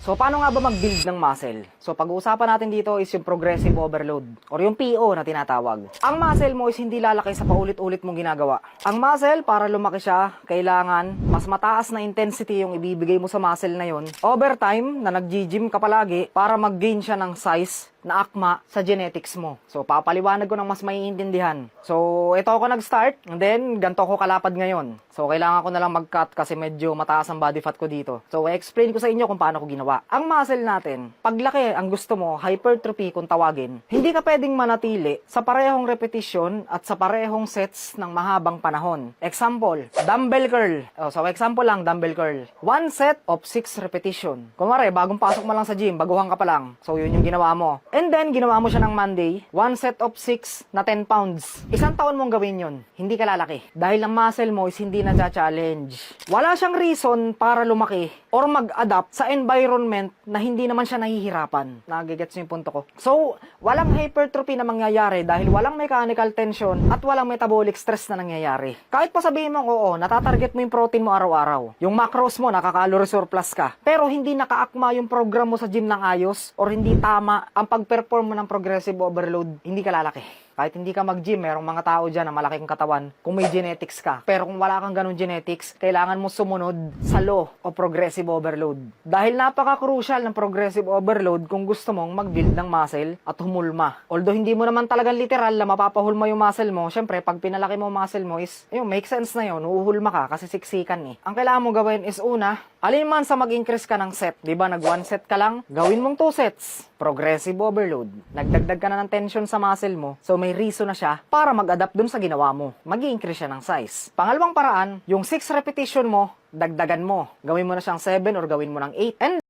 So, paano nga ba mag-build ng muscle? So, pag-uusapan natin dito is yung progressive overload or yung PO na tinatawag. Ang muscle mo is hindi lalaki sa paulit-ulit mong ginagawa. Ang muscle, para lumaki siya, kailangan mas mataas na intensity yung ibibigay mo sa muscle na yon. Over time, na nag-gym ka palagi, para mag-gain siya ng size na akma sa genetics mo. So, papaliwanag ko ng mas maiintindihan. So, ito ako nag-start, and then, ganito ako kalapad ngayon. So, kailangan ko na lang mag-cut kasi medyo mataas ang body fat ko dito. So, i-explain ko sa inyo kung paano ko ginawa. Ang muscle natin, paglaki ang gusto mo, hypertrophy kung tawagin, hindi ka pwedeng manatili sa parehong repetition at sa parehong sets ng mahabang panahon. Example, dumbbell curl. So, example lang, dumbbell curl. 1 set of 6 repetition. Kunwari, bagong pasok mo lang sa gym, baguhan ka pa lang. So, yun yung ginawa mo. And then, ginawa mo siya ng Monday, 1 set of 6 na 10 pounds. Isang taon mong gawin yun, hindi ka lalaki. Dahil ang muscle mo is hindi na-challenge. Wala siyang reason para lumaki or mag-adapt sa environment na hindi naman siya nahihirapan. Nagigets niyo yung punto ko. So, walang hypertrophy na mangyayari dahil walang mechanical tension at walang metabolic stress na nangyayari. Kahit pa sabihin mo, oo, natatarget mo yung protein mo araw-araw. Yung macros mo, nakaka-calorie surplus ka. Pero hindi nakaakma yung program mo sa gym ng ayos or hindi tama ang pag-perform mo ng progressive overload, hindi ka lalaki. Kahit hindi ka mag-gym, merong mga tao dyan na malaking katawan kung may genetics ka. Pero kung wala kang ganun genetics, kailangan mo sumunod sa law o progressive overload. Dahil napaka-crucial ng progressive overload kung gusto mong mag-build ng muscle at humulma. Although hindi mo naman talagang literal na mapapahulma yung muscle mo, syempre pag pinalaki mo muscle mo is, yun, make sense na yun, uuhulma ka kasi siksikan eh. Ang kailangan mo gawin is una, alin man sa mag-increase ka ng set, di ba nag 1 set ka lang, gawin mong 2 sets. Progressive overload. Nagdagdag ka na ng tension sa muscle mo, so may reason na siya para mag-adapt dun sa ginawa mo. Mag-i-increase siya ng size. Pangalawang paraan, yung 6 repetition mo, dagdagan mo. Gawin mo na siyang 7 or gawin mo ng 8. And